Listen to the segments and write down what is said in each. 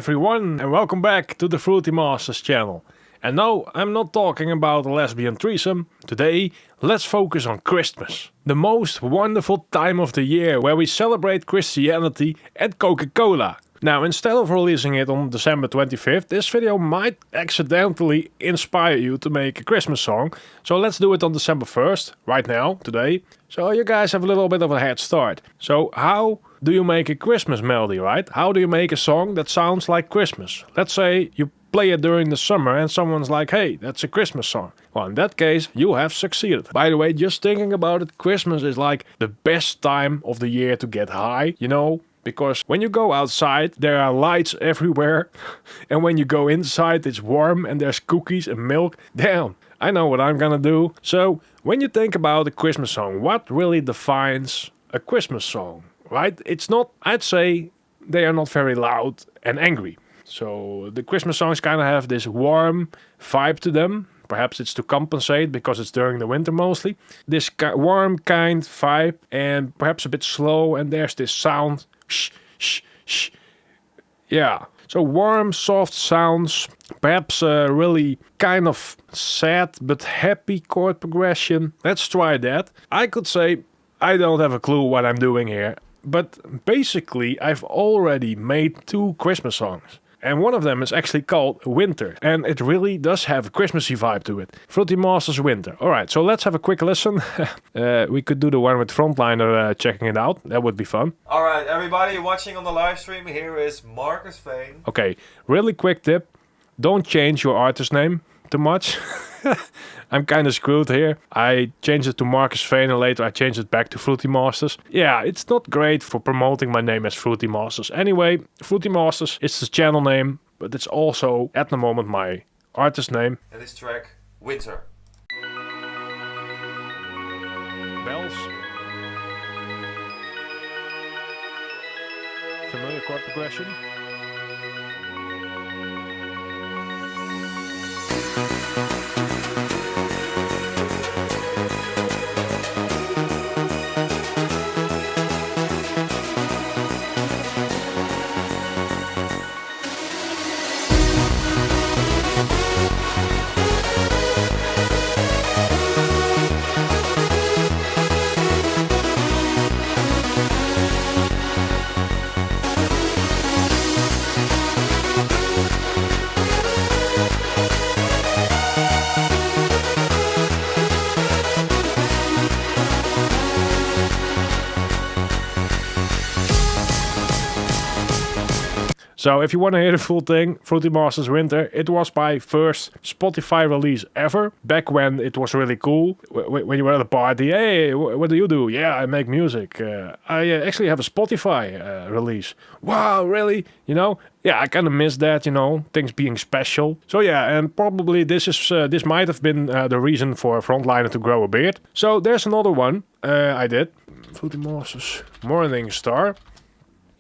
everyone, and welcome back to the Fruity Masters channel. And no, I'm not talking about a lesbian threesome. Today, let's focus on Christmas. The most wonderful time of the year where we celebrate Christianity and Coca-Cola. Now, instead of releasing it on December 25th, this video might accidentally inspire you to make a Christmas song. So let's do it on December 1st, right now, today. So you guys have a little bit of a head start. So how do you make a Christmas melody, right? How do you make a song that sounds like Christmas? Let's say you play it during the summer and someone's like, hey, that's a Christmas song. Well, in that case, you have succeeded. By the way, just thinking about it, Christmas is like the best time of the year to get high, you know? Because when you go outside, there are lights everywhere. And when you go inside, it's warm and there's cookies and milk. Damn, I know what I'm gonna do. So, when you think about a Christmas song, what really defines a Christmas song, right? It's not, I'd say, they are not very loud and angry. So, the Christmas songs kind of have this warm vibe to them. Perhaps it's to compensate because it's during the winter mostly. This warm kind vibe and perhaps a bit slow, and there's this sound. Shh, shh, shh. Yeah. So warm, soft sounds, perhaps a really kind of sad but happy chord progression. Let's try that. I could say I don't have a clue what I'm doing here, but basically I've already made 2 Christmas songs. And one of them is actually called Winter. And it really does have a Christmassy vibe to it. Fruity Masters Winter. Alright, so let's have a quick listen. We could do the one with Frontliner checking it out. That would be fun. Alright, everybody watching on the live stream, here is Marcus Vane. Okay, really quick tip. Don't change your artist name too much. I'm kind of screwed here. I changed it to Marcus Vane and later I changed it back to Fruity Masters. Yeah, it's not great for promoting my name as Fruity Masters. Anyway, Fruity Masters is the channel name, but it's also at the moment my artist name. And this track, Winter. Bells. Familiar chord progression. So if you want to hear the full thing, Fruity Masters Winter, it was my first Spotify release ever. Back when it was really cool. When you were at a party, hey, what do you do? Yeah, I make music. I actually have a Spotify release. Wow, really? You know? Yeah, I kind of miss that, you know, things being special. So yeah, and probably this might have been the reason for Frontliner to grow a beard. So there's another one I did. Fruity Masters Morningstar.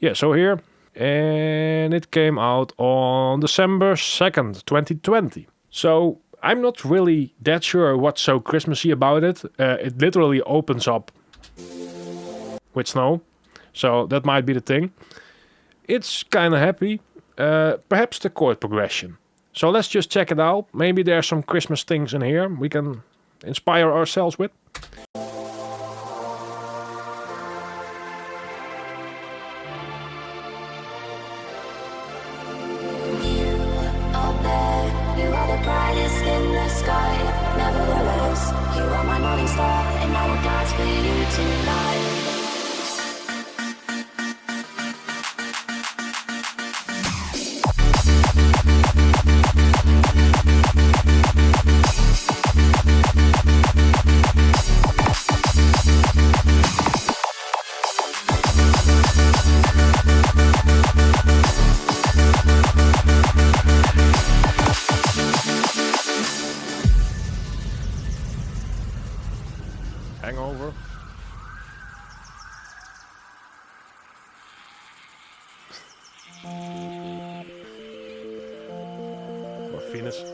Yeah, so here. And it came out on December 2nd, 2020. So I'm not really that sure what's so Christmassy about it. It literally opens up with snow. So that might be the thing. It's kind of happy. Perhaps the chord progression. So let's just check it out. Maybe there's some Christmas things in here we can inspire ourselves with. Brightest in the sky, nevertheless, you are my Morningstar, and I will dance for you tonight. Hangover. Or Venus. You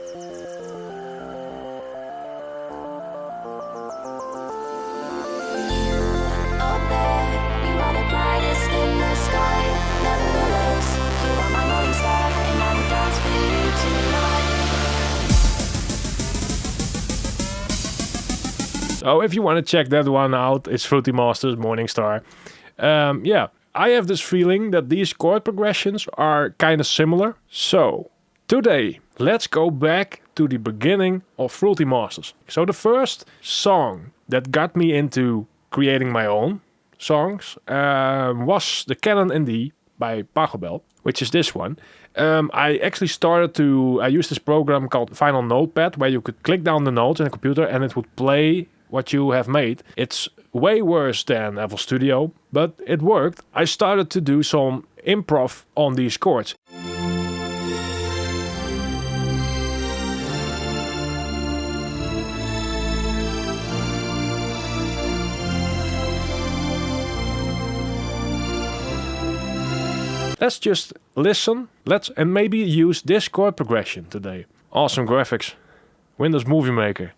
are the brightest in the sky, nevertheless, you are my Morningstar. So if you want to check that one out, it's Fruity Masters, Morningstar. Yeah, I have this feeling that these chord progressions are kind of similar. So today, let's go back to the beginning of Fruity Masters. So the first song that got me into creating my own songs was the Canon in D by Pagobel, which is this one. I actually I used this program called Final Notepad, where you could click down the notes in a computer and it would play what you have made. It's way worse than FL Studio, but it worked. I started to do some improv on these chords. Let's just listen, and maybe use this chord progression today. Awesome graphics. Windows Movie Maker.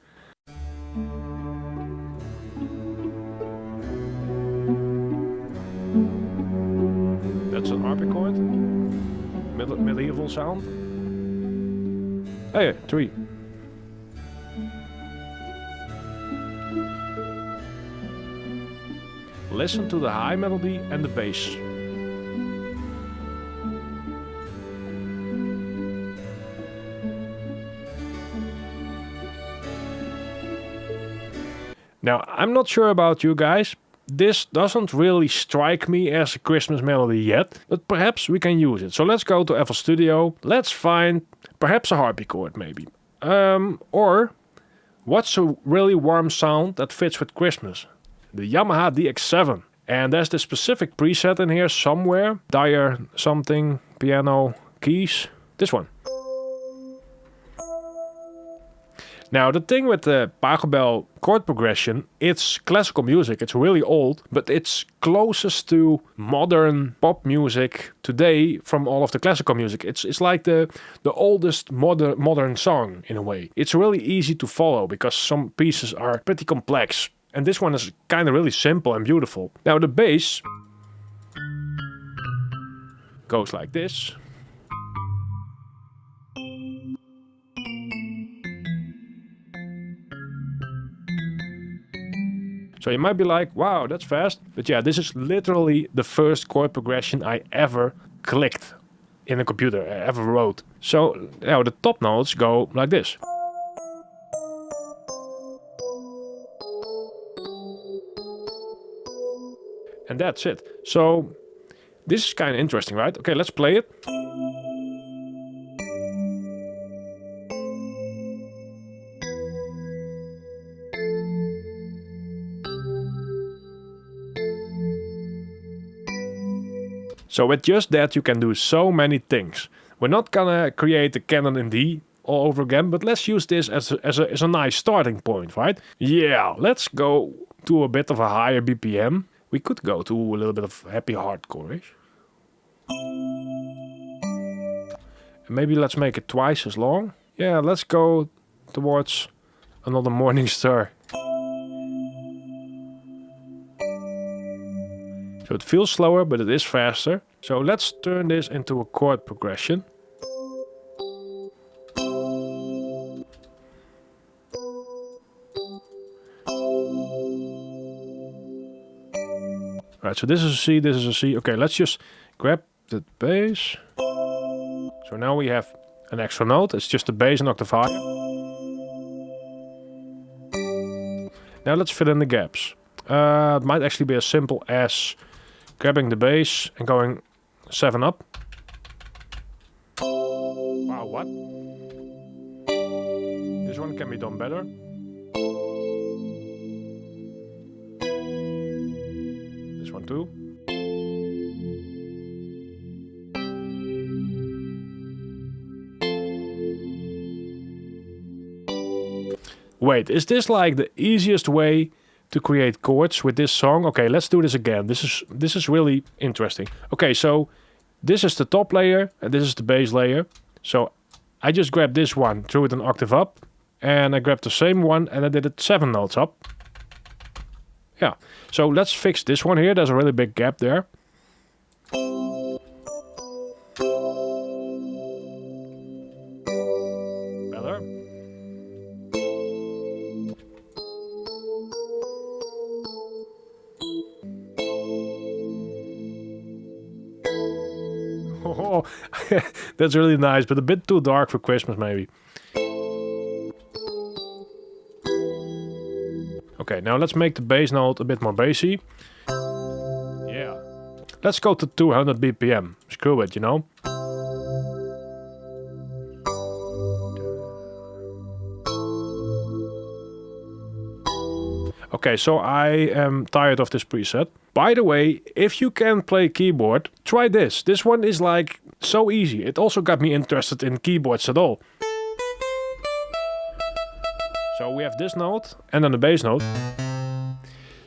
That's an harpsichord. Medieval sound. Hey, 3. Listen to the high melody and the bass. Now, I'm not sure about you guys. This doesn't really strike me as a Christmas melody yet, but perhaps we can use it. So let's go to FL Studio. Let's find perhaps a harpsichord maybe. Or what's a really warm sound that fits with Christmas? The Yamaha DX7. And there's this specific preset in here somewhere. Dire something, piano, keys. This one. Now, the thing with the Pagobel chord progression, it's classical music. It's really old, but it's closest to modern pop music today from all of the classical music. It's like the oldest modern song in a way. It's really easy to follow because some pieces are pretty complex. And this one is kind of really simple and beautiful. Now, the bass goes like this. So you might be like, wow, that's fast. But yeah, this is literally the first chord progression I ever clicked in a computer, I ever wrote. So now the top notes go like this. And that's it. So this is kind of interesting, right? Okay, let's play it. So with just that, you can do so many things. We're not gonna create the Canon in D all over again, but let's use this as a nice starting point, right? Yeah, let's go to a bit of a higher BPM. We could go to a little bit of happy hardcore-ish. And maybe let's make it twice as long. Yeah, let's go towards another Morningstar. So it feels slower, but it is faster. So let's turn this into a chord progression. Right, so this is a C, this is a C. Okay, let's just grab the bass. So now we have an extra note. It's just the bass an octave higher. Now let's fill in the gaps. It might actually be as simple as grabbing the bass and going 7 up. Wow, what? This one can be done better. This one too. Wait, is this like the easiest way to create chords with this song? Okay, let's do this again. This is really interesting. Okay, so this is the top layer and this is the bass layer. So I just grabbed this one, threw it an octave up, and I grabbed the same one and I did it 7 notes up. Yeah, so let's fix this one here. There's a really big gap there. Better. Oh, that's really nice, but a bit too dark for Christmas maybe. Okay, now let's make the bass note a bit more bassy. Yeah. Let's go to 200 BPM. Screw it, you know? Okay, so I am tired of this preset. By the way, if you can play keyboard, try this. This one is like so easy. It also got me interested in keyboards at all. So we have this note and then the bass note.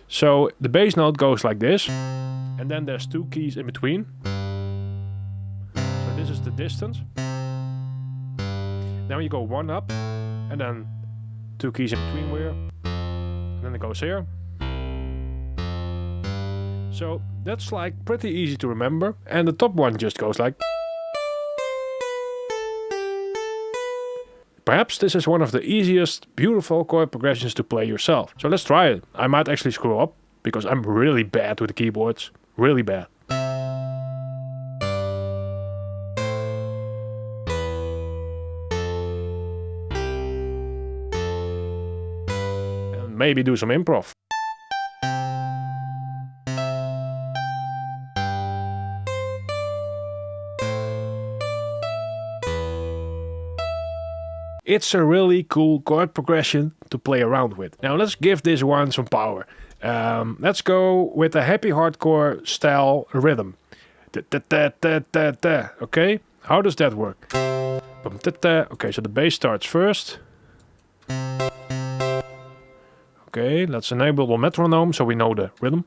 So the bass note goes like this, and then there's two keys in between. So this is the distance. Now you go one up, and then two keys in between here. And then it goes here. So that's like pretty easy to remember. And the top one just goes like. Perhaps this is one of the easiest, beautiful chord progressions to play yourself. So let's try it. I might actually screw up, because I'm really bad with the keyboards. Really bad. And maybe do some improv. It's a really cool chord progression to play around with. Now let's give this one some power. Let's go with a happy hardcore style rhythm. Okay, how does that work? Okay, so the bass starts first. Okay, let's enable the metronome so we know the rhythm.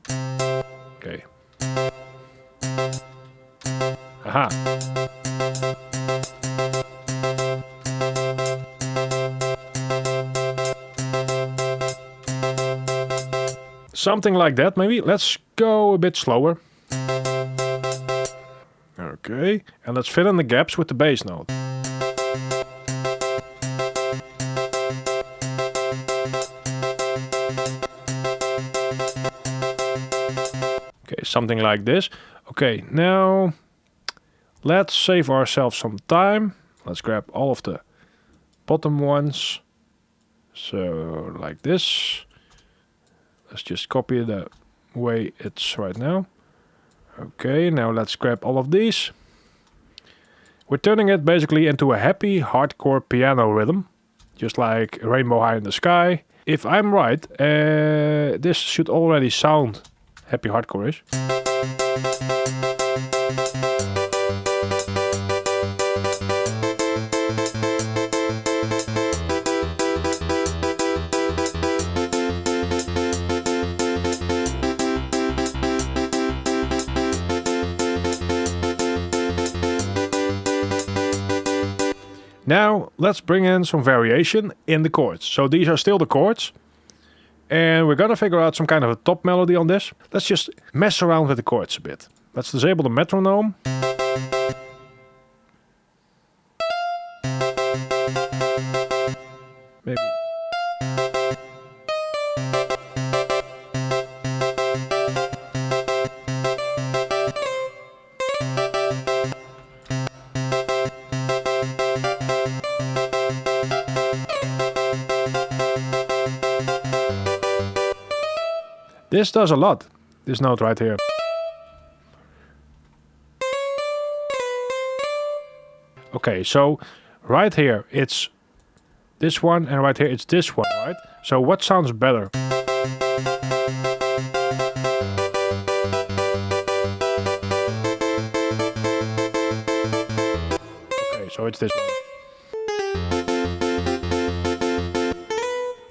Okay. Aha. Something like that, maybe. Let's go a bit slower. Okay, and let's fill in the gaps with the bass note. Okay, something like this. Okay, now let's save ourselves some time. Let's grab all of the bottom ones. So, like this. Let's just copy the way it's right now. Okay, now let's grab all of these. We're turning it basically into a happy hardcore piano rhythm. Just like Rainbow High in the Sky. If I'm right, this should already sound happy hardcore-ish. Now let's bring in some variation in the chords. So these are still the chords. And we're gonna figure out some kind of a top melody on this. Let's just mess around with the chords a bit. Let's disable the metronome. Maybe. This does a lot, this note right here. Okay, so right here it's this one, and right here it's this one, right? So what sounds better? Okay, so it's this one.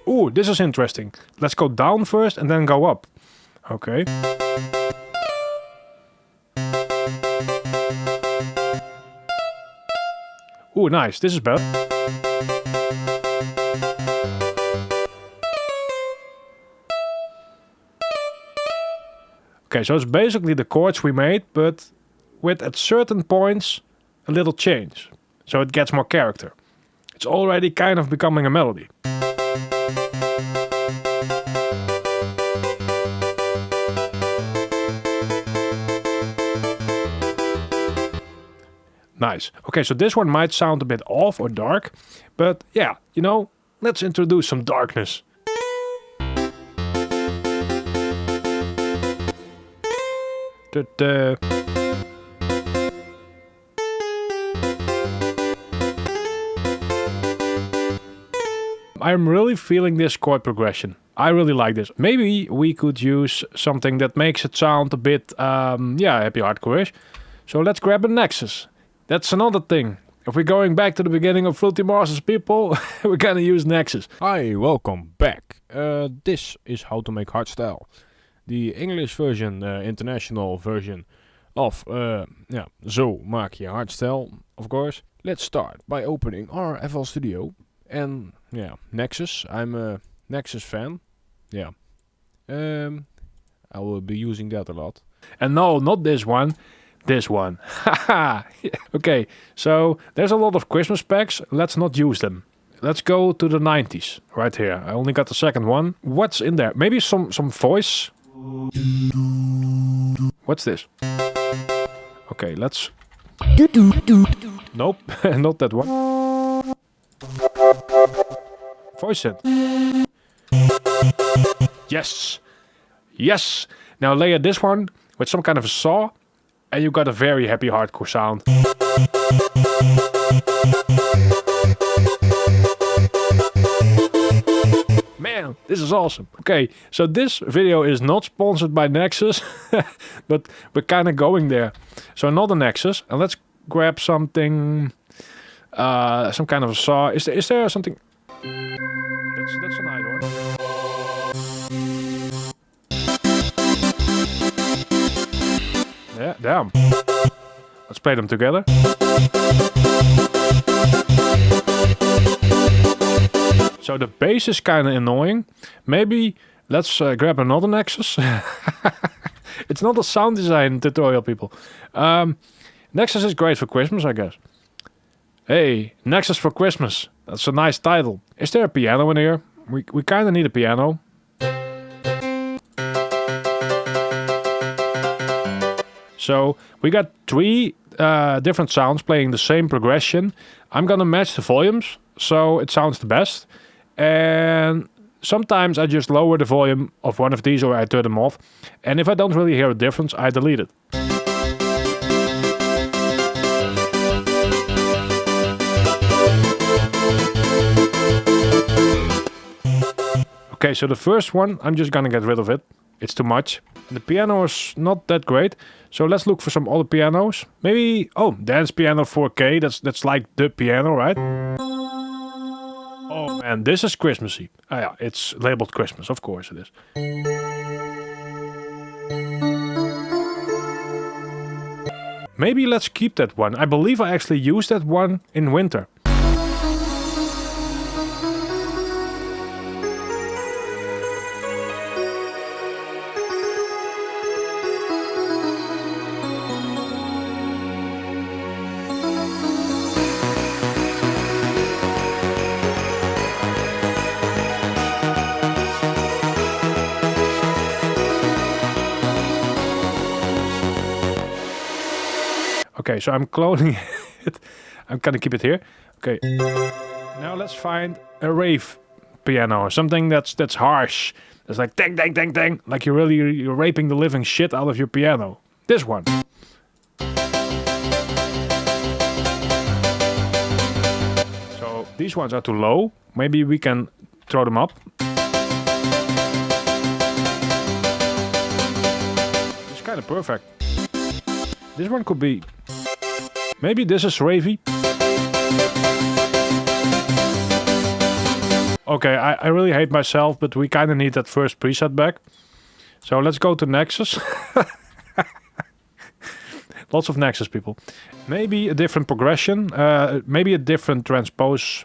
Ooh, this is interesting. Let's go down first and then go up. Okay. Ooh, nice. This is better. Okay, so it's basically the chords we made, but with at certain points a little change. So it gets more character. It's already kind of becoming a melody. nice. Okay, so this one might sound a bit off or dark, but yeah, you know, let's introduce some darkness. Ta-da. I'm really feeling this chord progression. I really like this. Maybe we could use something that makes it sound a bit, happy hardcore-ish. So let's grab a Nexus. That's another thing. If we're going back to the beginning of Fruity Masters, people, we're gonna use Nexus. Hi, welcome back. This is how to make hardstyle. The English version, international version of, zo maak je hardstyle, of course. Let's start by opening our FL Studio. And, yeah, Nexus. I'm a Nexus fan. Yeah. I will be using that a lot. And no, not this one. This one. Haha. Okay, so there's a lot of Christmas packs. Let's not use them. Let's go to the 90s. Right here. I only got the second one. What's in there? Maybe some voice. What's this? Okay, let's... Nope, not that one. Voice set. Yes. Yes. Now layer this one with some kind of a saw and you got a very happy hardcore sound. Man, this is awesome. Okay, so this video is not sponsored by Nexus, but we're kind of going there. So another Nexus, and let's grab something, some kind of a saw. Is there something? That's a nice one. Yeah, damn. Let's play them together. So the bass is kind of annoying. Maybe let's grab another Nexus. It's not a sound design tutorial, people. Nexus is great for Christmas, I guess. Hey, Nexus for Christmas. That's a nice title. Is there a piano in here? We kind of need a piano. So we got 3 different sounds playing the same progression. I'm gonna match the volumes so it sounds the best. And sometimes I just lower the volume of one of these or I turn them off. And if I don't really hear a difference, I delete it. Okay, so the first one, I'm just gonna get rid of it. It's too much. The piano is not that great, so let's look for some other pianos. Maybe, Dancepiano 4K, that's like the piano, right? Oh man, this is Christmassy. Ah yeah, it's labeled Christmas, of course it is. Maybe let's keep that one. I believe I actually used that one in winter. Okay, so I'm cloning it. I'm gonna keep it here. Okay. Now let's find a rave piano, something that's harsh. It's like dang, dang, dang, dang, like you're raping the living shit out of your piano. This one. So these ones are too low. Maybe we can throw them up. It's kind of perfect. This one could be... Maybe this is ravey. Okay, I really hate myself, but we kind of need that first preset back. So let's go to Nexus. Lots of Nexus, people. Maybe a different progression. Maybe a different transpose.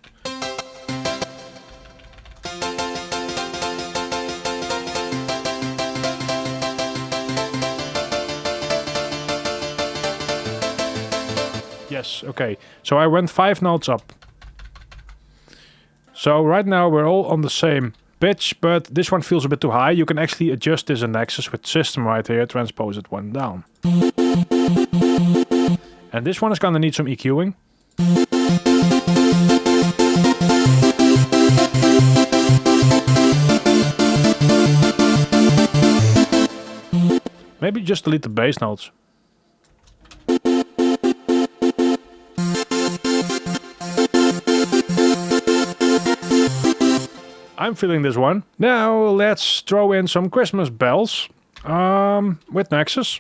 Yes, okay. So I went 5 notes up. So right now we're all on the same pitch, but this one feels a bit too high. You can actually adjust this in Nexus with system right here, transpose it one down. And this one is gonna need some EQing. Maybe just delete the bass notes. I'm feeling this one. Now let's throw in some Christmas bells with Nexus.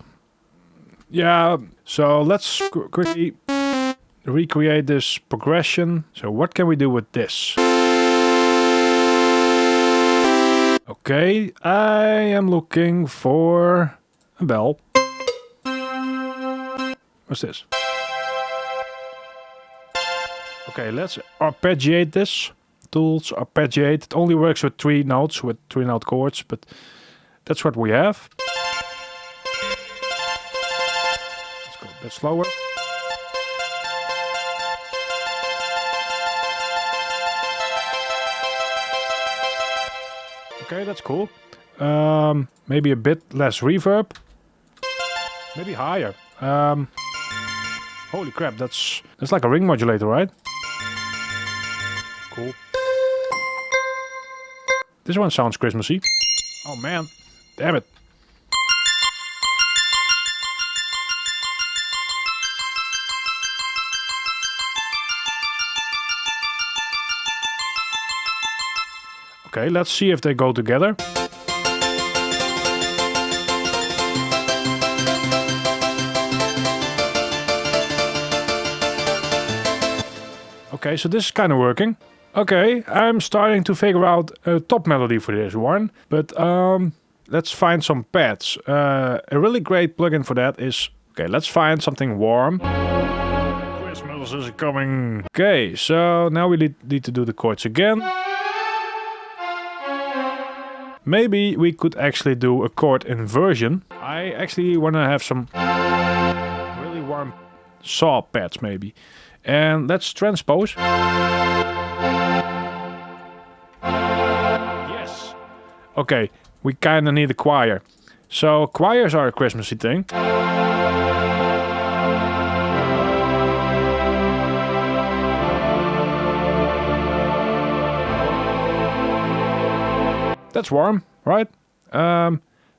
Yeah, so let's quickly recreate this progression. So what can we do with this? Okay, I am looking for a bell. What's this? Okay, let's arpeggiate this. Tools, arpeggiate. It only works with 3 notes, with 3-note chords, but that's what we have. Let's go a bit slower. Okay, that's cool. Maybe a bit less reverb. Maybe higher. Holy crap, that's like a ring modulator, right? Cool. This one sounds Christmassy. Oh man, damn it. Okay, let's see if they go together. Okay, so this is kind of working. Okay, I'm starting to figure out a top melody for this one, but let's find some pads. A really great plugin for that is, okay, let's find something warm. Christmas is coming. Okay, so now we need to do the chords again. Maybe we could actually do a chord inversion. I actually want to have some really warm saw pads maybe. And let's transpose. Yes. Okay, we kind of need a choir. So choirs are a Christmassy thing. That's warm, right?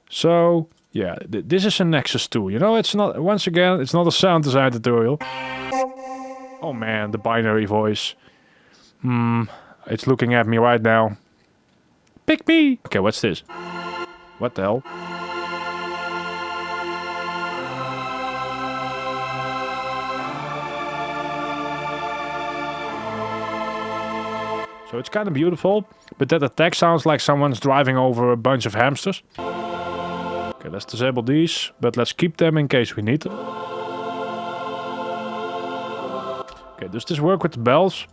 So yeah, this is a Nexus 2. You know, it's not, once again, it's not a sound design tutorial. Oh man, the binary voice. It's looking at me right now. Pick me! Okay, what's this? What the hell? So it's kind of beautiful, but that attack sounds like someone's driving over a bunch of hamsters. Okay, let's disable these, but let's keep them in case we need them. Okay, does this work with the bells?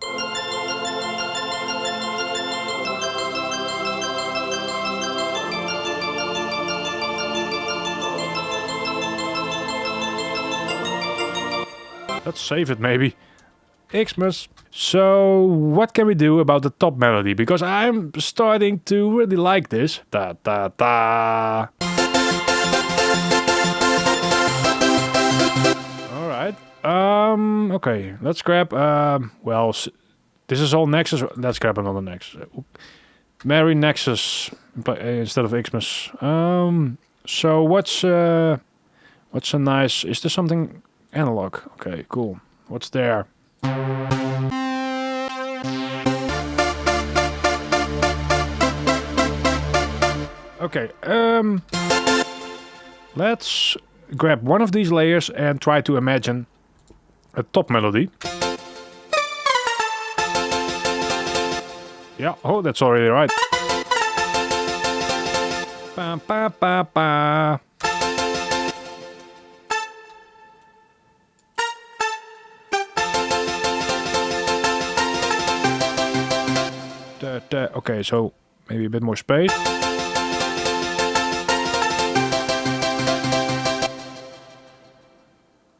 Let's save it maybe. Xmas. So, what can we do about the top melody? Because I'm starting to really like this. Da da da. Alright. Okay, let's grab, well, this is all Nexus. Let's grab another Nexus. Merry Nexus instead of Xmas. So what's a nice, is there something analog? Okay, cool. What's there? Okay, let's grab one of these layers and try to imagine a top melody. Yeah, oh, that's already right. Ba ba ba ba. Okay, so maybe a bit more space.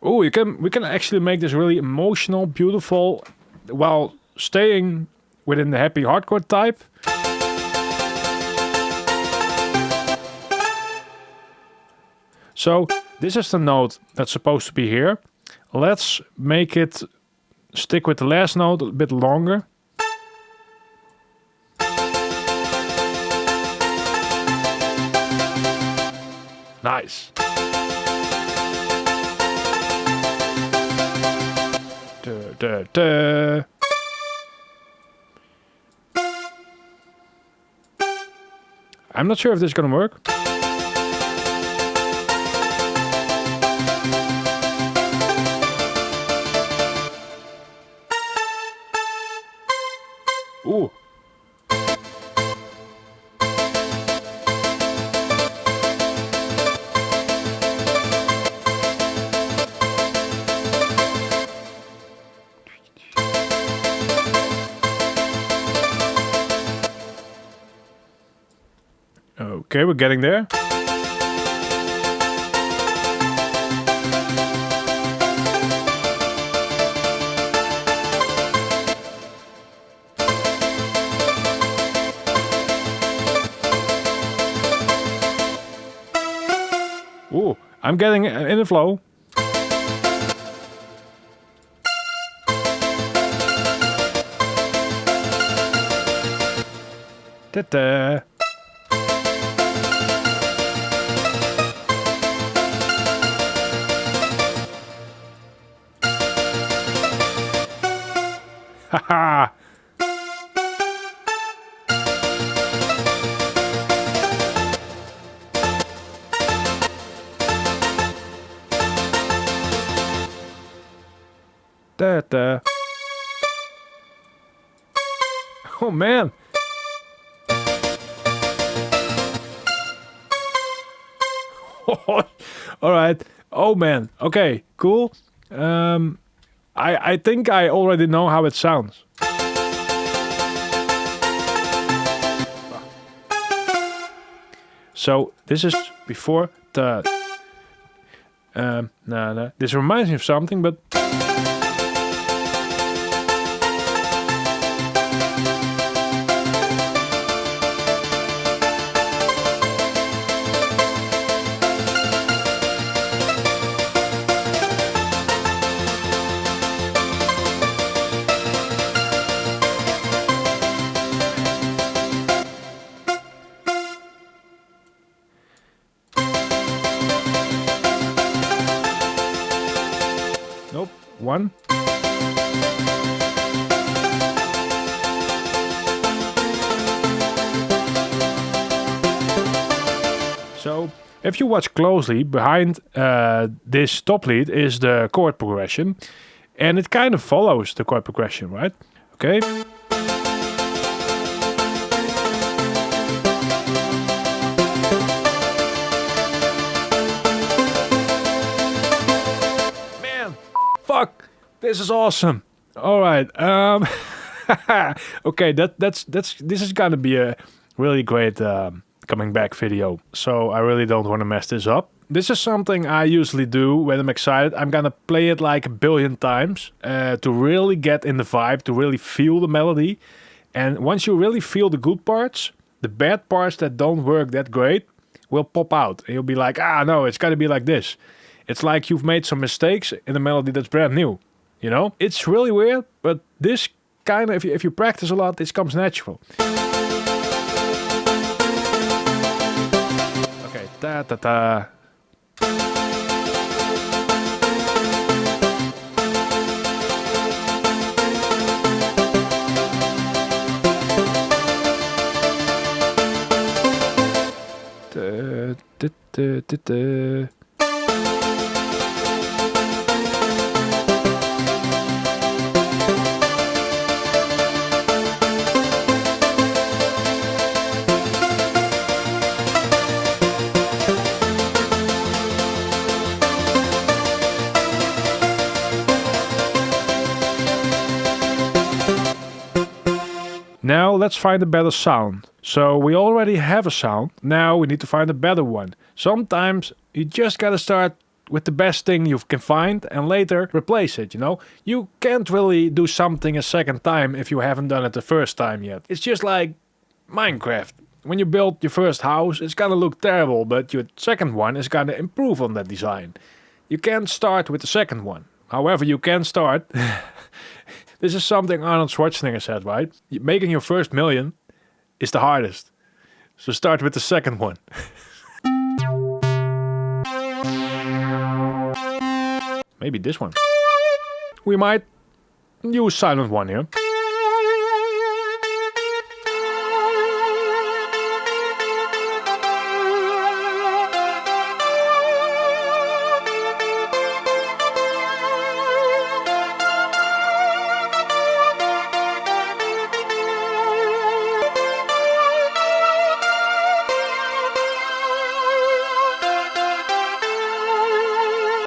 Oh, we can actually make this really emotional, beautiful, while staying within the happy hardcore type. So this is the note that's supposed to be here. let's make it stick with the last note a bit longer. Nice. Duh, duh, duh. I'm not sure if this is gonna work. Ooh. Okay, we're getting there. Ooh, I'm getting in the flow. Ta-da. Haha. Da. Oh man. All right. Oh man. Okay. Cool. I think I already know how it sounds. So this is before the. No. This reminds me of something, but. Nope. One. So, if you watch closely, behind this top lead is the chord progression, and it kind of follows the chord progression, right? Okay. Fuck, this is awesome. All right. Okay, this is gonna be a really great coming back video. So I really don't want to mess this up. This is something I usually do when I'm excited. I'm gonna play it like a billion times to really get in the vibe, to really feel the melody. And once you really feel the good parts, the bad parts that don't work that great will pop out. And you'll be like, no, it's gotta be like this. It's like you've made some mistakes in a melody that's brand new, you know? It's really weird, but this kind of, if you practice a lot, this comes natural. Okay, ta-ta-ta. Da-da-da-da-da. Now let's find a better sound. So we already have a sound, now we need to find a better one. Sometimes you just gotta start with the best thing you can find and later replace it, you know? You can't really do something a second time if you haven't done it the first time yet. It's just like Minecraft. When you build your first house, it's gonna look terrible, but your second one is gonna improve on that design. You can't start with the second one. However, you can start. This is something Arnold Schwarzenegger said, right? Making your first million is the hardest. So start with the second one. Maybe this one. We might use silent one here.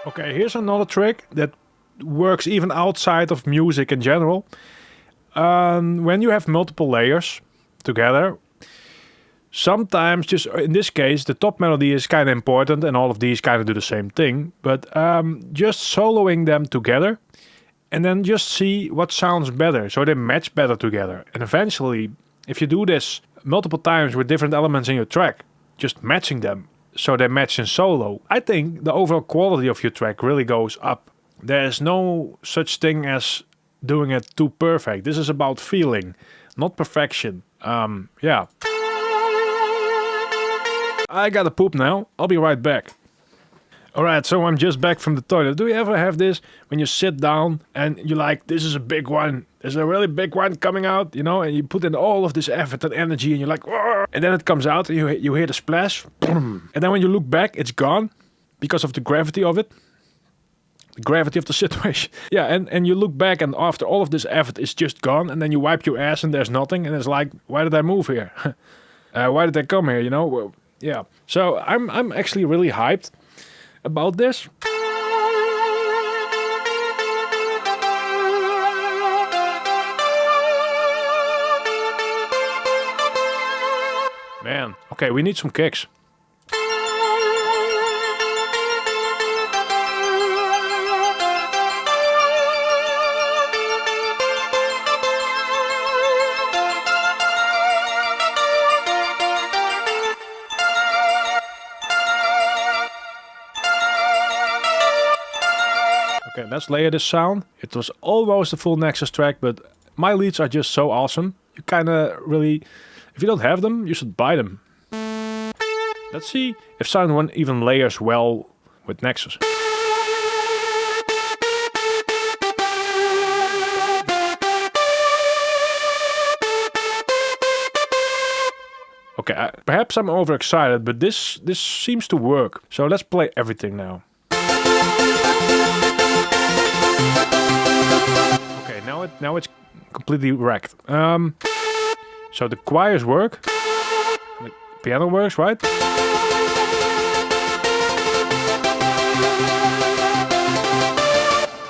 Okay, here's another trick that works even outside of music in general. When you have multiple layers together, sometimes, just in this case, the top melody is kind of important and all of these kind of do the same thing. But just soloing them together and then just see what sounds better so they match better together. And eventually, if you do this multiple times with different elements in your track, just matching them so they match in solo, I think the overall quality of your track really goes up. There's no such thing as doing it too perfect. This is about feeling, not perfection. Yeah. I gotta poop now. I'll be right back. Alright, so I'm just back from the toilet. Do you ever have this when you sit down and you're like, this is a big one. There's a really big one coming out, you know, and you put in all of this effort and energy and you're like, "Whoa," and then it comes out and you hear the splash. And then when you look back, it's gone because of the gravity of it. The gravity of the situation. Yeah, and you look back and after all of this effort, it's just gone. And then you wipe your ass and there's nothing. And it's like, why did I move here? Why did I come here, you know? Well, yeah. So I'm actually really hyped about this. Man, okay, we need some kicks. Okay, let's layer this sound. It was almost a full Nexus track, but my leads are just so awesome. You kind of really, if you don't have them, you should buy them. Let's see if Sound 1 even layers well with Nexus. Okay, perhaps I'm overexcited, but this seems to work. So let's play everything now. Okay, now it's completely wrecked. So the choirs work, the piano works, right?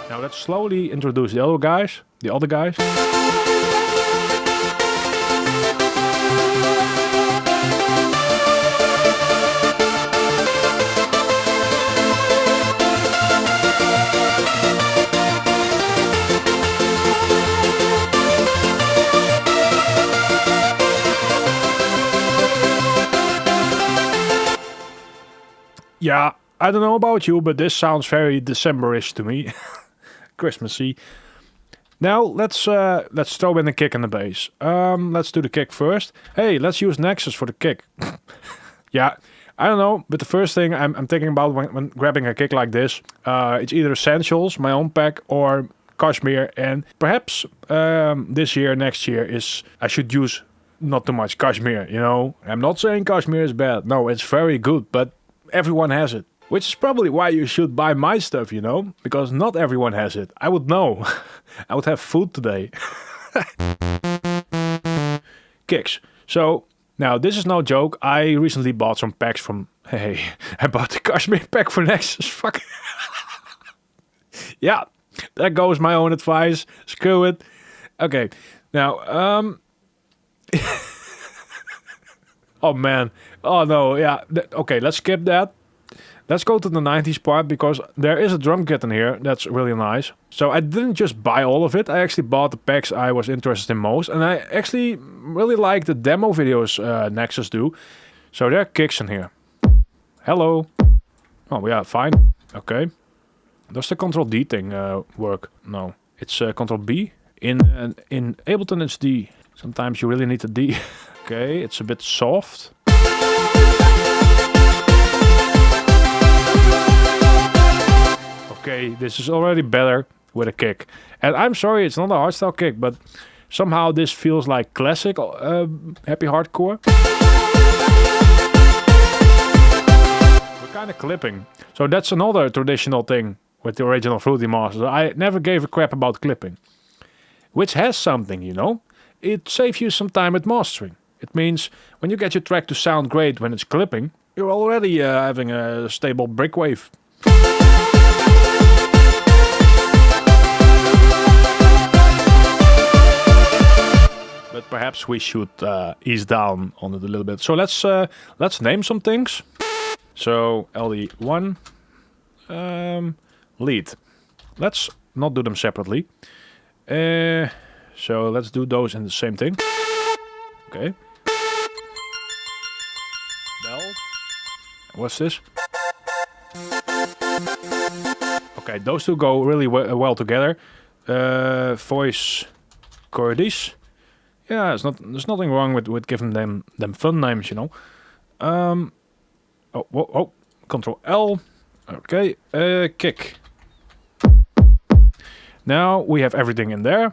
Now let's slowly introduce the other guys. Yeah, I don't know about you, but this sounds very December-ish to me. Christmassy. Now let's throw in the kick and the bass. Let's do the kick first. Hey, let's use Nexus for the kick. Yeah, I don't know, but the first thing I'm thinking about when grabbing a kick like this, it's either Essentials, my own pack, or Kashmir. And perhaps this year, next year, I should use not too much Kashmir, you know? I'm not saying Kashmir is bad. No, it's very good, but everyone has it. Which is probably why you should buy my stuff, you know? Because not everyone has it. I would know. I would have food today. Kicks. So, now this is no joke. I recently bought some packs from... Hey, I bought the Kashmir pack for Nexus. Fuck. Yeah, there goes my own advice. Screw it. Okay, now, oh man. Oh no, yeah. Okay, let's skip that. Let's go to the 90s part because there is a drum kit in here that's really nice. So I didn't just buy all of it. I actually bought the packs I was interested in most. And I actually really like the demo videos Nexus do. So there are kicks in here. Hello. Oh yeah, fine. Okay. Does the Control D thing work? No. It's Control B. In Ableton it's D. Sometimes you really need the D. Okay, it's a bit soft. Okay, this is already better with a kick. And I'm sorry, it's not a hardstyle kick, but somehow this feels like classic happy hardcore. We're kind of clipping. So that's another traditional thing with the original Fruity Masters. I never gave a crap about clipping. Which has something, you know. It saves you some time with mastering. It means when you get your track to sound great when it's clipping, you're already having a stable brick wave. But perhaps we should ease down on it a little bit. So let's name some things. So LD1, lead. Let's not do them separately. So let's do those in the same thing. Okay. Bell. What's this? Okay, those two go really well together. Voice chords. Yeah, there's nothing wrong with giving them fun names, you know. Control L. Okay, kick. Now we have everything in there.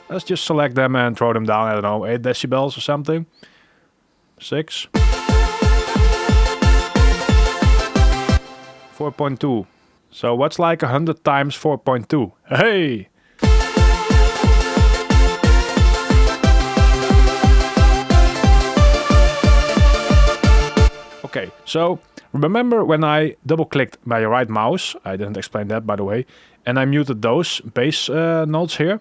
Let's just select them and throw them down, I don't know, 8 decibels or something. 6. 4.2. So what's like 100 times 4.2? Hey! Okay, so remember when I double-clicked my right mouse, I didn't explain that by the way, and I muted those bass notes here?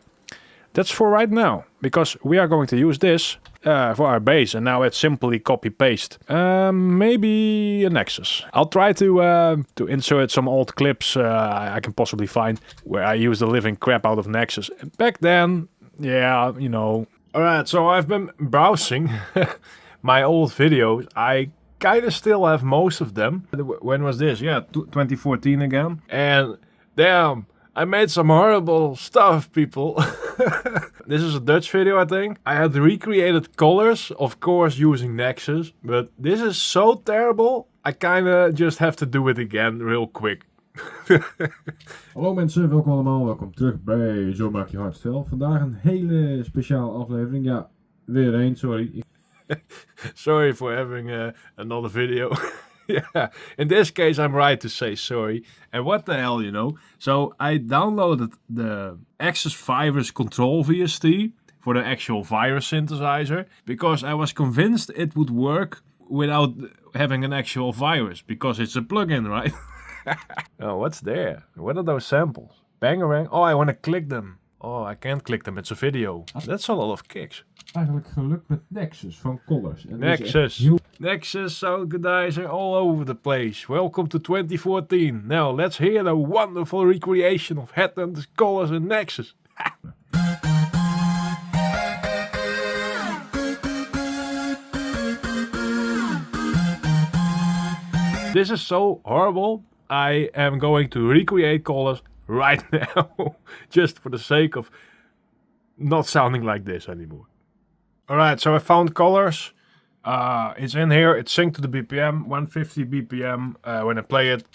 That's for right now, because we are going to use this for our bass, and now it's simply copy-paste. Maybe a Nexus. I'll try to insert some old clips I can possibly find where I use the living crap out of Nexus. And back then, yeah, you know. Alright, so I've been browsing my old videos. I kind of still have most of them. When was this? Yeah, 2014 again. And damn, I made some horrible stuff, people. This is a Dutch video, I think. I had recreated colors, of course, using Nexus. But this is so terrible, I kind of just have to do it again real quick. Hallo mensen, welkom allemaal. Welkom terug bij Zo Maak Je Hardstyle. Vandaag een hele speciale aflevering. Ja, weer één, sorry. Sorry for having another video. Yeah, in this case I'm right to say sorry. And what the hell, you know? So I downloaded the Xmas Virus Control VST for the actual virus synthesizer because I was convinced it would work without having an actual virus because it's a plugin, right? Oh, what's there? What are those samples? Bangarang? Oh, I want to click them. Oh, I can't click them. It's a video. That's a lot of kicks. Eigenlijk gelukt met Nexus van Colors. En Nexus. Nexus Soundguidizer all over the place. Welcome to 2014. Now let's hear the wonderful recreation of Headhunters, Colors and Nexus. This is so horrible. I am going to recreate Colors right now. Just for the sake of not sounding like this anymore. Alright, so I found Colors. It's in here. It's synced to the BPM, 150 BPM. When I play it,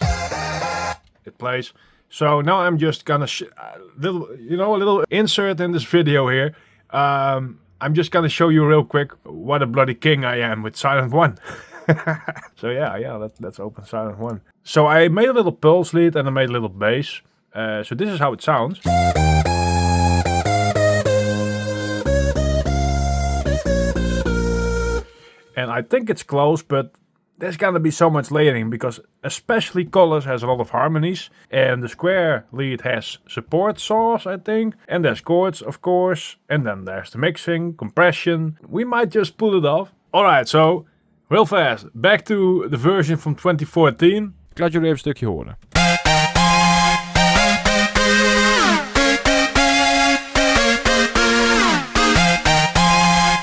it plays. So now I'm just gonna a little insert in this video here. I'm just gonna show you real quick what a bloody king I am with Silent 1. So yeah, let's open Silent 1. So I made a little pulse lead and I made a little bass. So this is how it sounds. And I think it's close, but there's gonna be so much layering because especially Colors has a lot of harmonies and the square lead has support saws, I think, and there's chords, of course, and then there's the mixing, compression. We might just pull it off. Alright, so real fast, back to the version from 2014. Ik laat jullie even een stukje horen.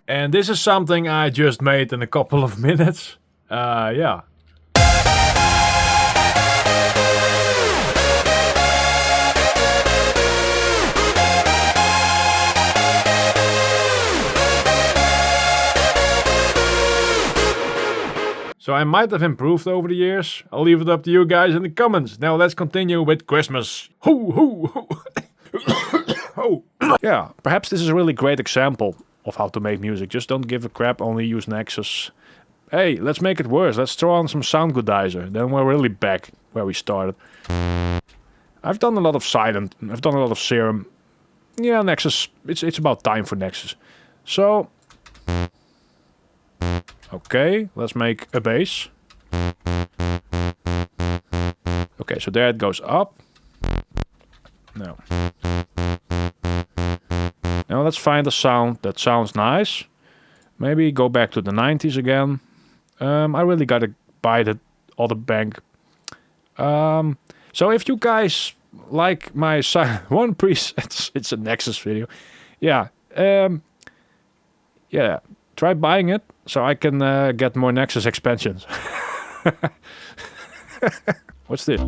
And this is something I just made in a couple of minutes. Yeah. So I might have improved over the years. I'll leave it up to you guys in the comments. Now let's continue with Christmas. Ho, ho, ho. Oh. Yeah, perhaps this is a really great example of how to make music. Just don't give a crap, only use Nexus. Hey, let's make it worse. Let's throw on some sound goodizer. Then we're really back where we started. I've done a lot of Silent. I've done a lot of Serum. Yeah, Nexus. It's about time for Nexus. So... Okay, let's make a bass. Okay, so there it goes up. Now let's find a sound that sounds nice. Maybe go back to the 90s again. I really gotta buy the other bank. So if you guys like my one preset, it's a Nexus video. Yeah, yeah. Try buying it so I can get more Nexus expansions. What's this?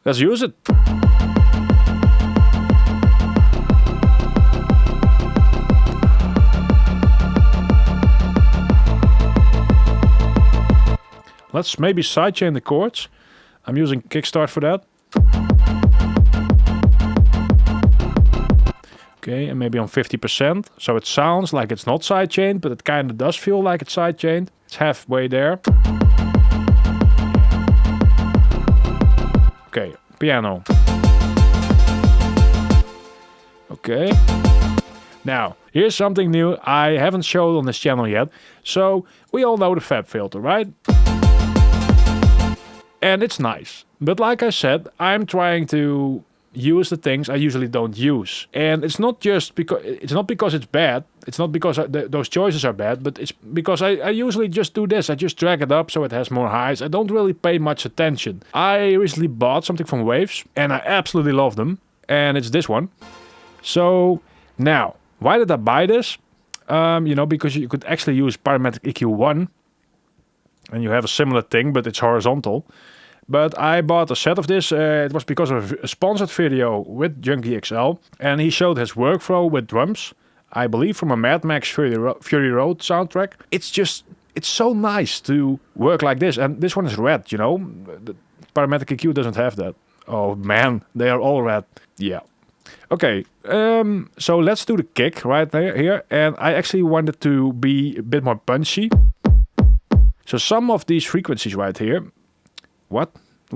Let's use it. Let's maybe sidechain the chords. I'm using Kickstart for that. Okay, and maybe on 50%. So it sounds like it's not sidechained, but it kind of does feel like it's sidechained. It's halfway there. Okay, piano. Okay. Now, here's something new I haven't showed on this channel yet. So, we all know the Fab filter, right? And it's nice. But like I said, I'm trying to use the things I usually don't use. And it's not just because it's bad. It's not because those choices are bad, but it's because I usually just do this. I just drag it up so it has more highs. I don't really pay much attention. I recently bought something from Waves and I absolutely love them. And it's this one. So now, why did I buy this? You know, because you could actually use Parametric EQ 1 and you have a similar thing, but it's horizontal. But I bought a set of this. It was because of a sponsored video with Junkie XL, and he showed his workflow with drums. I believe from a Mad Max Fury Road soundtrack. It's so nice to work like this, and this one is red. You know, the Parametric EQ doesn't have that. Oh man, they are all red. Yeah. Okay, so let's do the kick right here, and I actually wanted to be a bit more punchy. So some of these frequencies right here, what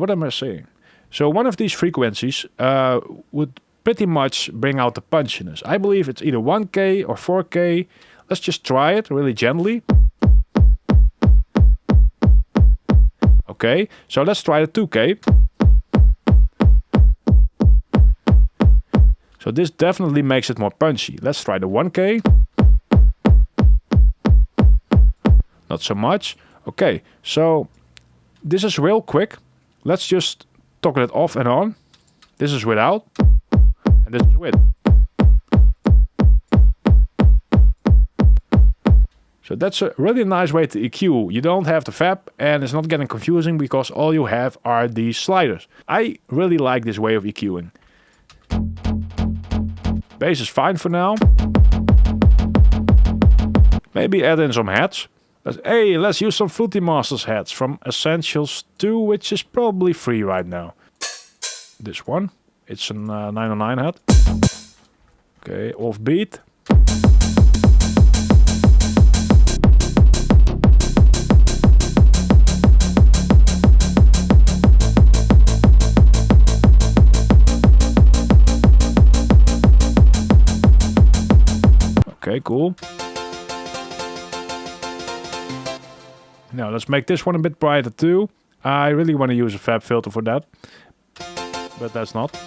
am I saying? So one of these frequencies would pretty much bring out the punchiness. I believe it's either 1K or 4K. Let's just try it really gently. Okay, so let's try the 2K. So this definitely makes it more punchy. Let's try the 1K. Not so much. Okay, so this is real quick. Let's just toggle it off and on. This is without, and this is with. So that's a really nice way to EQ. You don't have the fab, and it's not getting confusing because all you have are these sliders. I really like this way of EQing. Bass is fine for now. Maybe add in some heads. Hey, let's use some Fruity Masters heads from Essentials 2, which is probably free right now. This one. It's a 909 head. Okay, offbeat. Okay, cool. Now let's make this one a bit brighter too. I really want to use a fab filter for that, but that's not.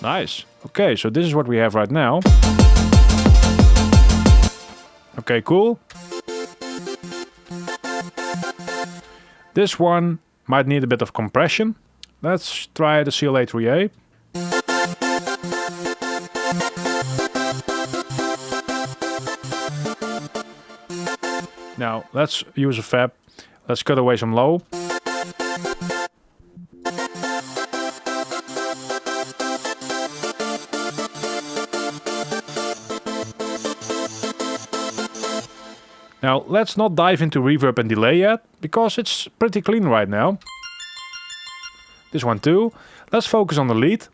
Nice. Okay, so this is what we have right now. Okay, cool. This one might need a bit of compression. Let's try the CLA3A. Now, let's use a fab. Let's cut away some low. Now, let's not dive into reverb and delay yet, because it's pretty clean right now. This one too. Let's focus on the lead.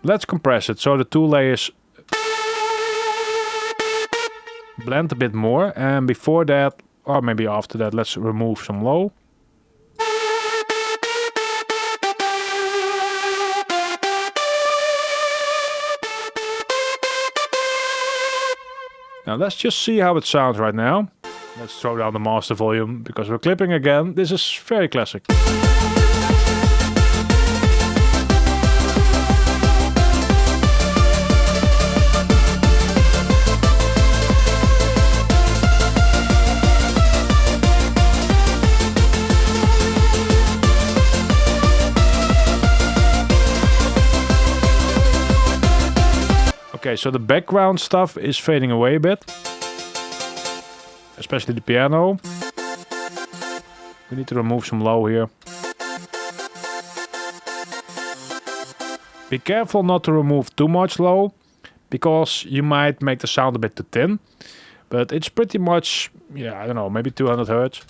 Let's compress it so the two layers blend a bit more, and before that, or maybe after that, let's remove some low. Now let's just see how it sounds right now. Let's throw down the master volume, because we're clipping again. This is very classic. Okay, so the background stuff is fading away a bit. Especially the piano. We need to remove some low here. Be careful not to remove too much low, because you might make the sound a bit too thin. But it's pretty much, yeah, I don't know, maybe 200 Hertz.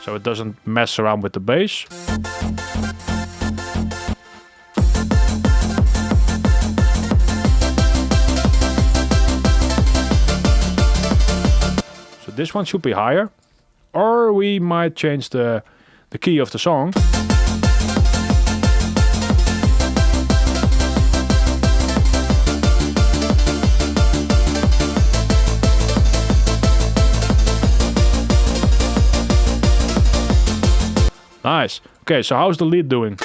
So it doesn't mess around with the bass. This one should be higher, or we might change the key of the song. Nice. Okay, so how's the lead doing?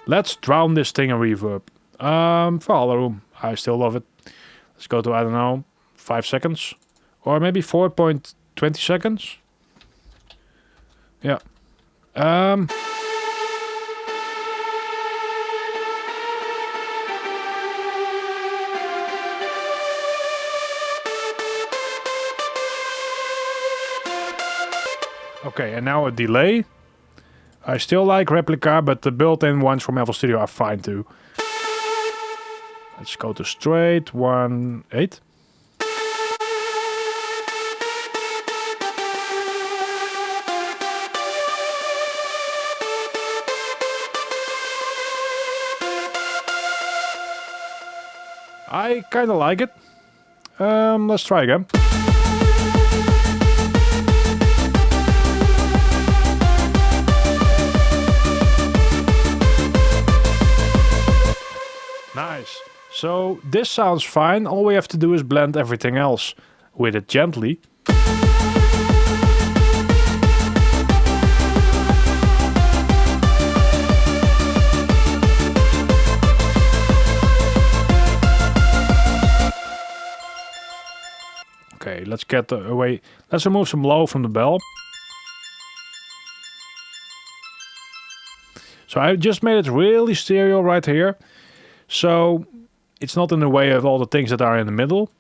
Let's drown this thing in reverb. For all the room, I still love it. Let's go to, I don't know, 5 seconds, or maybe 4.20 seconds. Yeah. Okay, and now a delay. I still like Replica, but the built-in ones from FL Studio are fine too. Let's go to straight 1/8. I kind of like it. Let's try again. Nice. So this sounds fine. All we have to do is blend everything else with it gently. Okay, let's get away. Let's remove some low from the bell. So I just made it really stereo right here. So it's not in the way of all the things that are in the middle.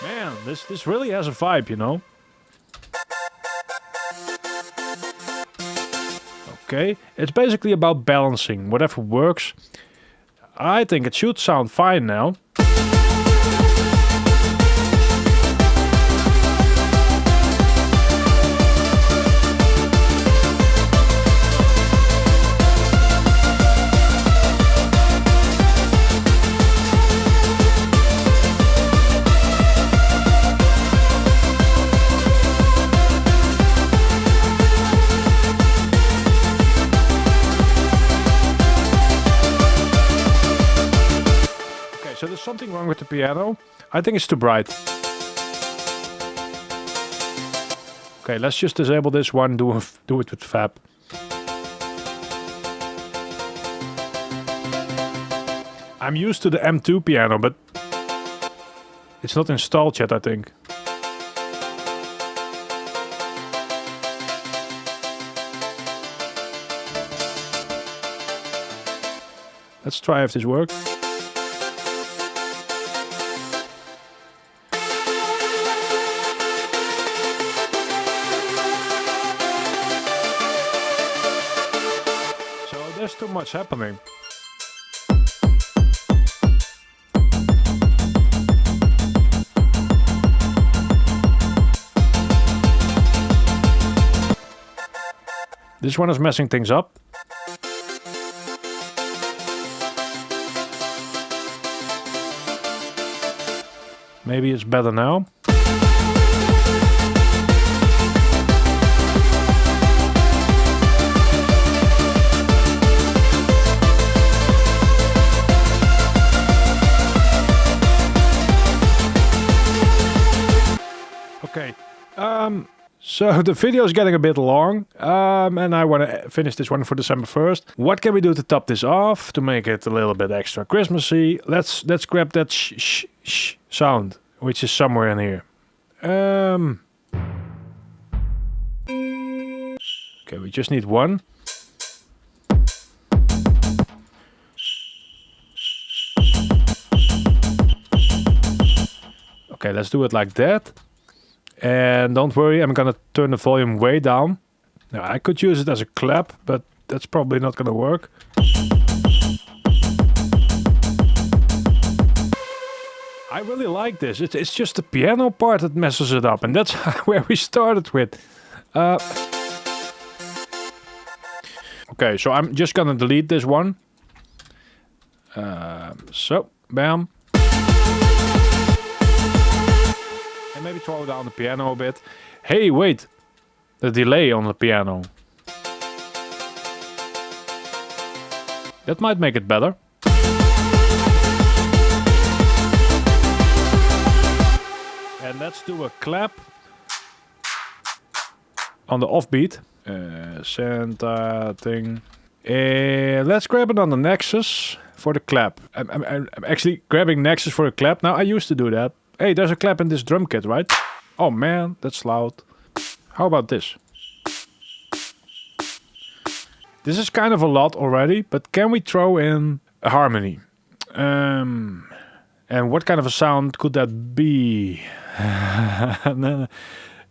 Man, this really has a vibe, you know. Okay, it's basically about balancing whatever works. I think it should sound fine now. wrong with the piano? I think it's too bright. Okay, let's just disable this one, do it with Fab. I'm used to the M2 piano, but it's not installed yet, I think. Let's try if this works. So there's too much happening. This one is messing things up. Maybe it's better now. Okay. So the video is getting a bit long, and I want to finish this one for December 1st. What can we do to top this off to make it a little bit extra Christmassy? Let's grab that sh sound, which is somewhere in here. Okay, we just need one. Okay, let's do it like that. And don't worry, I'm gonna turn the volume way down. Now, I could use it as a clap, but that's probably not gonna work. I really like this. It's just the piano part that messes it up, and that's where we started with. Okay, so I'm just gonna delete this one. So, bam. And maybe throw down the piano a bit. Hey, wait! The delay on the piano. That might make it better. And let's do a clap on the offbeat. Santa thing. Let's grab it on the Nexus for the clap. I'm actually grabbing Nexus for a clap. Now, I used to do that. Hey, there's a clap in this drum kit, right? Oh man, that's loud. How about this? This is kind of a lot already, but can we throw in a harmony? And what kind of a sound could that be?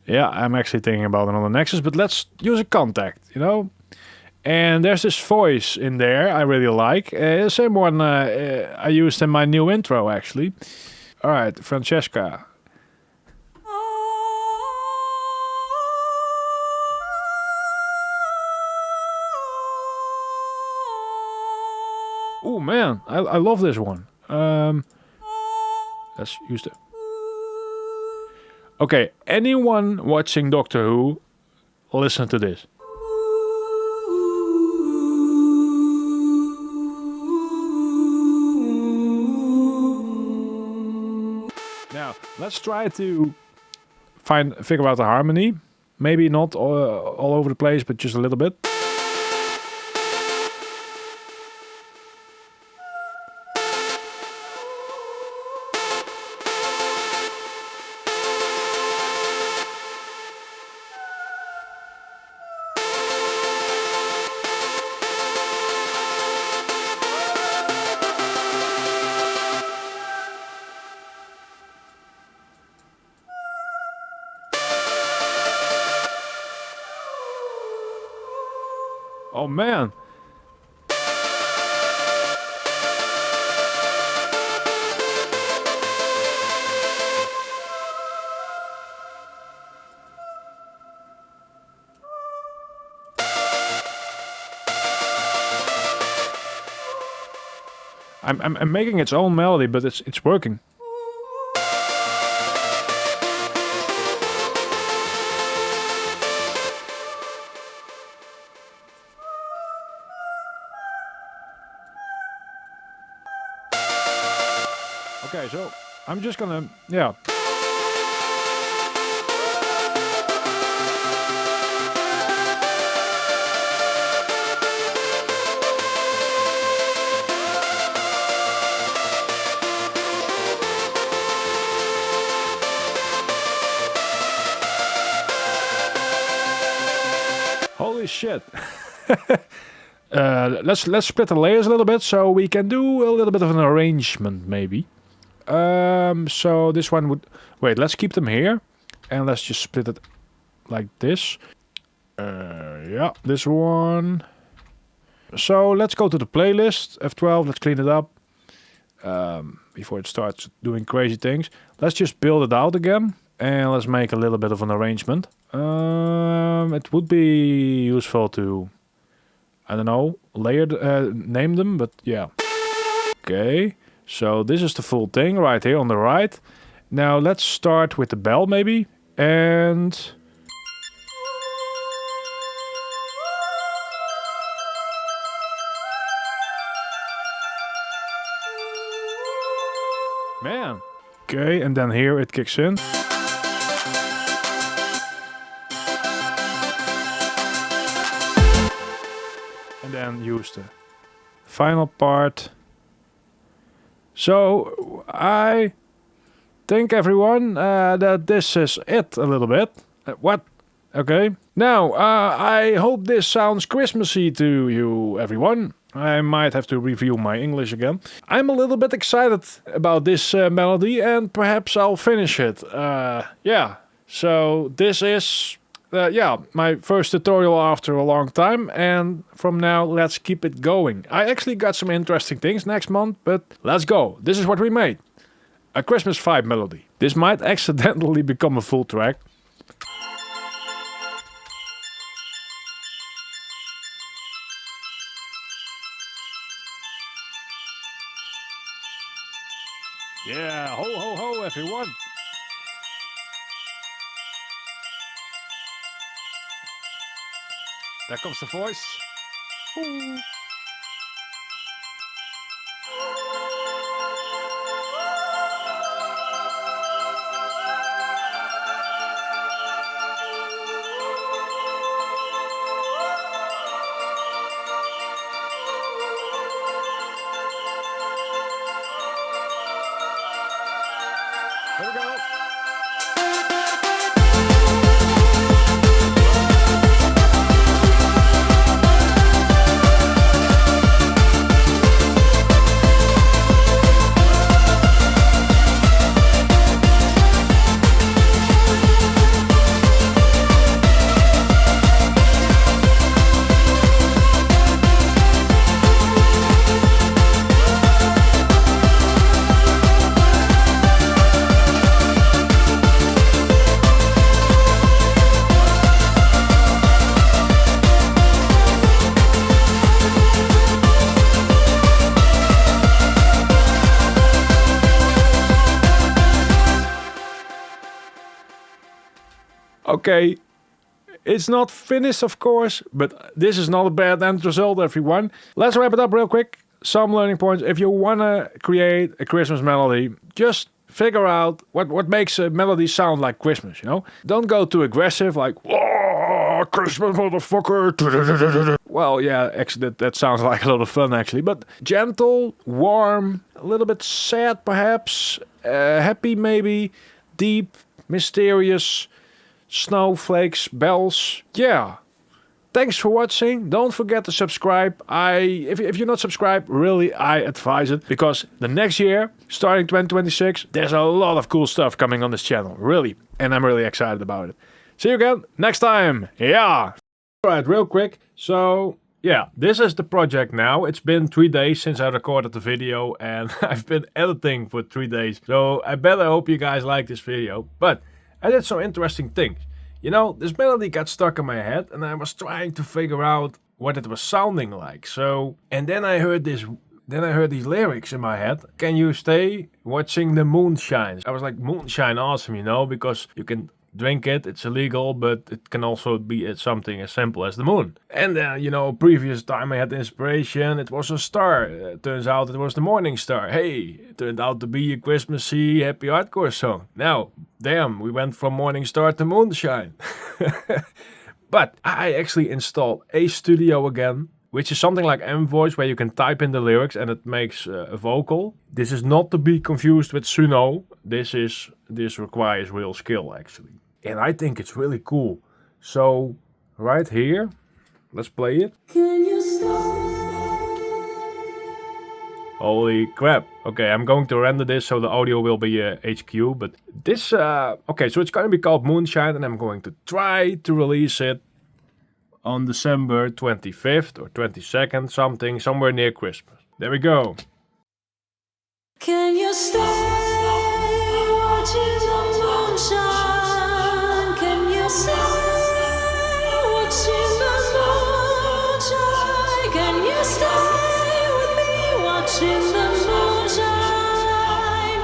Yeah, I'm actually thinking about it on the Nexus, but let's use a contact, you know? And there's this voice in there I really like. Same one I used in my new intro, actually. All right, Francesca. Oh man, I love this one. Let's use the... Okay, anyone watching Doctor Who, listen to this. Now, let's try to figure out the harmony. Maybe not all over the place, but just a little bit. Oh man. I'm making its own melody, but it's working. Okay, so I'm just gonna, yeah. Holy shit. Let's split the layers a little bit so we can do a little bit of an arrangement maybe. So this one would, wait, let's keep them here and let's just split it like this. Yeah, this one. So let's go to the playlist, F12, let's clean it up before it starts doing crazy things. Let's just build it out again and let's make a little bit of an arrangement. It would be useful to, I don't know, name them, but yeah. Okay, so this is the full thing right here on the right. Now let's start with the bell maybe, and... Man. Okay, and then here it kicks in. And then use the final part. So I think everyone that this is it a little bit. What? Okay. Now I hope this sounds Christmassy to you, everyone. I might have to review my English again. I'm a little bit excited about this melody and perhaps I'll finish it. Yeah. So this is... yeah, my first tutorial after a long time, and from now let's keep it going. I actually got some interesting things next month, but let's go. This is what we made. A Christmas vibe melody. This might accidentally become a full track. Yeah, ho ho ho everyone. There comes the voice. Ooh. Here we go. Okay, it's not finished of course, but this is not a bad end result everyone. Let's wrap it up real quick. Some learning points. If you wanna create a Christmas melody, just figure out what makes a melody sound like Christmas, you know? Don't go too aggressive like, oh, Christmas motherfucker. Well, yeah, actually that sounds like a lot of fun actually, but gentle, warm, a little bit sad perhaps, happy maybe, deep, mysterious, snowflakes, bells. Yeah. Thanks for watching. Don't forget to subscribe. If you're not subscribed, really, I advise it. Because the next year, starting 2026, there's a lot of cool stuff coming on this channel. Really. And I'm really excited about it. See you again next time. Yeah. Alright, real quick. So, yeah, this is the project now. It's been 3 days since I recorded the video. And I've been editing for 3 days. So, I better hope you guys like this video. But I did some interesting things. You know, this melody got stuck in my head and I was trying to figure out what it was sounding like. So, and then I heard these lyrics in my head. Can you stay watching the moon shines? I was like, moonshine, awesome, you know, because you can drink it, it's illegal, but it can also be something as simple as the moon. And then, you know, previous time I had inspiration, it was a star. Turns out it was the Morningstar. Hey, it turned out to be a Christmassy happy hardcore song. Now, damn, we went from Morningstar to Moonshine. But I actually installed a studio again, which is something like mVoice where you can type in the lyrics and it makes a vocal. This is not to be confused with Suno. This requires real skill actually. And I think it's really cool. So right here, let's play it. Holy crap. Okay, I'm going to render this so the audio will be HQ, but this, okay, so it's going to be called Moonshine and I'm going to try to release it on December 25th or 22nd, somewhere near Christmas. There we go. Can you stay watching the moonshine? Can you stay watching the moonshine? Can you stay with me watching the moonshine?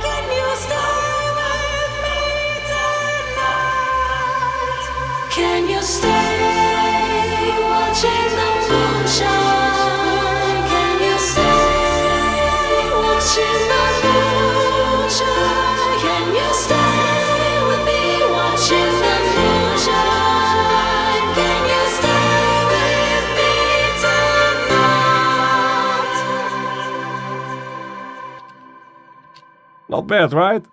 Can you stay with me tonight? Can you stay watching the moonshine? Can you stay watching the moonshine? Can you stay with me watching the moonshine? Can you stay with me tonight? Not bad, right?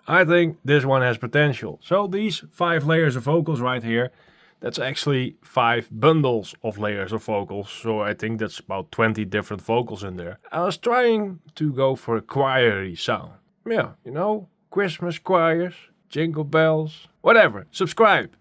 I think this one has potential. So these 5 layers of vocals right here, that's actually 5 bundles of layers of vocals, so I think that's about 20 different vocals in there. I was trying to go for a choir-y sound. Yeah, you know, Christmas choirs, jingle bells, whatever. Subscribe!